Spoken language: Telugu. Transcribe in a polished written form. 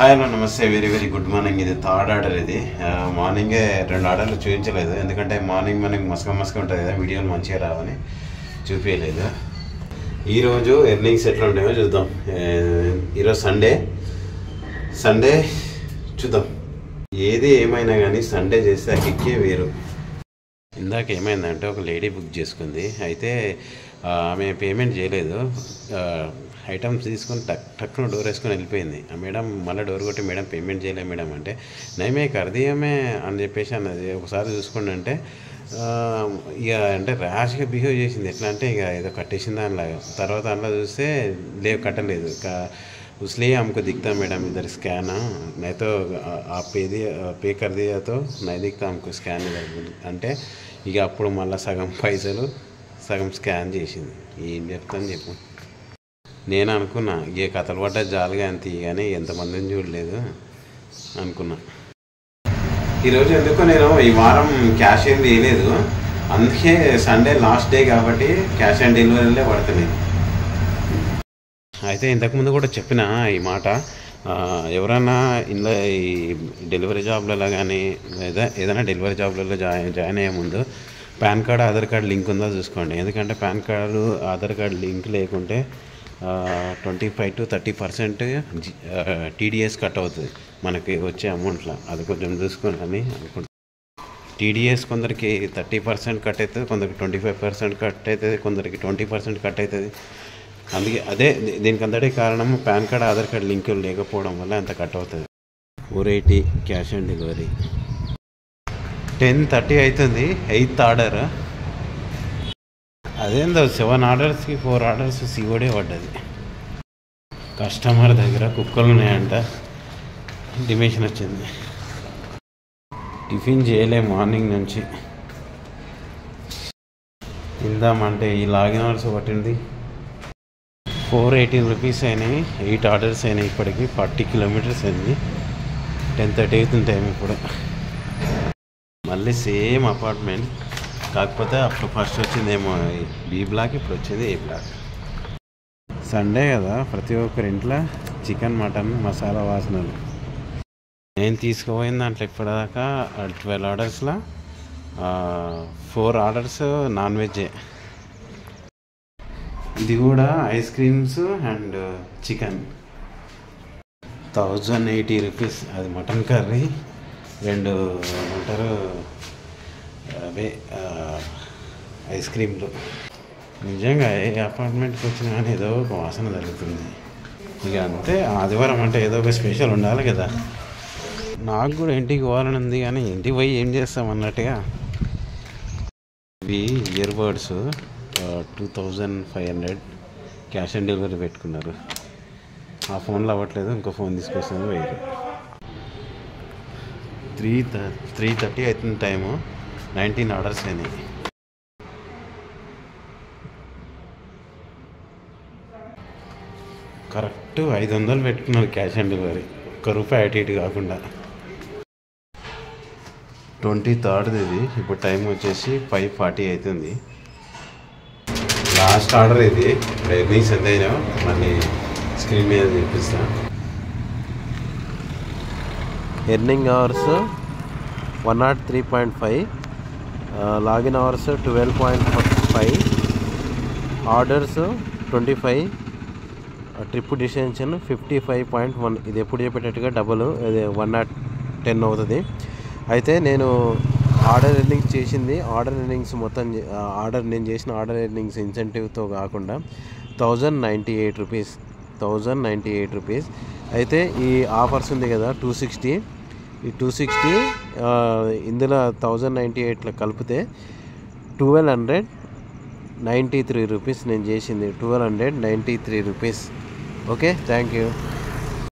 హాయ్ హలో నమస్తే, వెరీ వెరీ గుడ్ మార్నింగ్. ఇది థర్డ్ ఆర్డర్. ఇది మార్నింగే 2 ఆర్డర్లు చూపించలేదు, ఎందుకంటే మార్నింగ్ మనకి మసక ఉంటుంది కదా, వీడియోలు మంచిగా రావని చూపించలేదు. ఈరోజు ఎర్నింగ్స్ ఎట్లా ఉంటాయో చూద్దాం. ఈరోజు సండే చూద్దాం. ఏది ఏమైనా కానీ సండే చేస్తే ఆ కిక్కే వేరు. ఇందాక ఏమైందంటే ఒక లేడీ బుక్ చేసుకుంది, అయితే ఆమె పేమెంట్ చేయలేదు. ఐటమ్స్ తీసుకొని టక్కున డోర్ వేసుకొని వెళ్ళిపోయింది. ఆ మేడం మళ్ళీ డోర్ కొట్టి, మేడం పేమెంట్ చేయలేదు మేడం అంటే, నయమే కర్దీయమే అని చెప్పేసి అన్నది. ఒకసారి చూసుకోండి అంటే ఇక అంటే ర్యాష్గా బిహేవ్ చేసింది. ఎట్లా అంటే ఇక ఏదో కట్టేసింది దానిలాగా. తర్వాత అందులో చూస్తే కట్టలేదు. उसलिए हमको दिखता मैडम इधर स्कैन, नहीं तो आप पे कर दिया तो नहीं दिखता हमको स्कैन అంటే ఇక అప్పుడు మళ్ళీ సగం పైసలు సగం స్కాన్ చేసింది. ఏం చెప్తాను చెప్పు. నేను అనుకున్నా ఏ కథలు పడ్డా జాలిగా అంత, కానీ ఎంతమందిని చూడలేదు అనుకున్నా. ఈరోజు ఎందుకో నేను ఈ వారం క్యాష్ ఏం వేయలేదు, అందుకే సండే లాస్ట్ డే కాబట్టి క్యాష్ ఆన్ డెలివరీలే పడుతున్నాయి. అయితే ఇంతకుముందు కూడా చెప్పిన ఈ మాట, ఎవరైనా ఇందులో ఈ డెలివరీ జాబ్లలో కానీ లేదా ఏదైనా డెలివరీ జాబ్లలో జాయిన్ అయ్యే ముందు pan card Aadhaar card link ఉందో చూసుకోండి. ఎందుకంటే pan card Aadhaar card link లేకుంటే 25 to 30% టీడీఎస్ కట్ అవుతుంది మనకి వచ్చే అమౌంట్లో. అది కొంచెం చూసుకోండి అని అనుకుంటున్నాను. టీడీఎస్ కొందరికి 30% కట్ అవుతుంది, కొందరికి 25% కట్ అవుతుంది, కొందరికి 20% కట్ అవుతుంది. అందుకే దీనికి అంతటి కారణం pan card Aadhaar card link లేకపోవడం వల్ల అంత కట్ అవుతుంది. 480 క్యాష్ ఆన్ డెలివరీ. 10:30 అవుతుంది, 8th ఆర్డర్. అదేందో 7 ఆర్డర్స్కి 4 ఆర్డర్స్ సిఓడే పడ్డది. కస్టమర్ దగ్గర కుక్కలు ఉన్నాయంట, ఇంటిమేషన్ వచ్చింది. టిఫిన్ చేయలే మార్నింగ్ నుంచి. ఇందామంటే ఈ లాగిన్ అవర్స్ పట్టింది. 418 రూపీస్ అయినాయి. 8 ఆర్డర్స్ అయినాయి. ఇప్పటికి 40 కిలోమీటర్స్ అయింది. 10:30 అవుతుంది టైం ఇప్పుడు. మళ్ళీ సేమ్ అపార్ట్మెంట్, కాకపోతే అప్పుడు ఫస్ట్ వచ్చిందేమో బి బ్లాక్, ఇప్పుడు వచ్చేది ఏ బ్లాక్. సండే కదా, ప్రతి ఒక్కరి ఇంట్లో చికెన్ మటన్ మసాలా వాసనలు. నేను తీసుకుపోయిన దాంట్లో ఇప్పటిదాకా 12 ఆర్డర్స్లో 4 ఆర్డర్స్ నాన్ వెజ్జే. ఇది కూడా ice creams and chicken. 1080 rupees. అది మటన్ కర్రీ, 2 ఏమంటారు అవే ఐస్ క్రీమ్లు. నిజంగా ఏ అపార్ట్మెంట్కి వచ్చినా కానీ ఏదో ఒక వాసన జరుగుతుంది. ఇక అంతే, ఆదివారం అంటే ఏదో ఒక స్పెషల్ ఉండాలి కదా. నాకు కూడా ఇంటికి పోవాలని ఉంది, కానీ ఇంటికి పోయి ఏం చేస్తాం అన్నట్టుగా. ఇవి ear buds 2500 cash on delivery పెట్టుకున్నారు. ఆ ఫోన్లో అవ్వట్లేదు, ఇంకో ఫోన్ తీసుకొస్తుంది. 3:30 అవుతుంది టైము. 19 ఆర్డర్స్ అయినాయి. కరెక్ట్ 500 పెట్టుకున్నారు క్యాష్ ఆన్ డెలివరీ, ₹1 అటు ఇటు కాకుండా. 23rd ఇది. ఇప్పుడు టైం వచ్చేసి 5:40 అవుతుంది. లాస్ట్ ఆర్డర్ ఇది. ఎర్నింగ్స్ ఎంత అయినా మళ్ళీ స్క్రీన్ మీద చూపిస్తా. Earning hours 103.5, login hours 12.5, orders 25, trip distension 55.1. ఇది ఎప్పుడు చెప్పేటట్టుగా డబుల్, ఇది 110 అవుతుంది. అయితే నేను ఆర్డర్ ఎర్నింగ్స్ చేసింది, ఆర్డర్ ఎర్నింగ్స్ మొత్తం నేను చేసిన ఆర్డర్ ఎర్నింగ్స్ ఇన్సెంటివ్తో కాకుండా 1098 రూపీస్. అయితే ఈ ఆఫర్స్ ఉంది కదా 260, ఈ 260 ఇందులో 1098లో కలిపితే 1293 రూపీస్ నేను చేసింది. 1293 రూపీస్. Okay, thank you.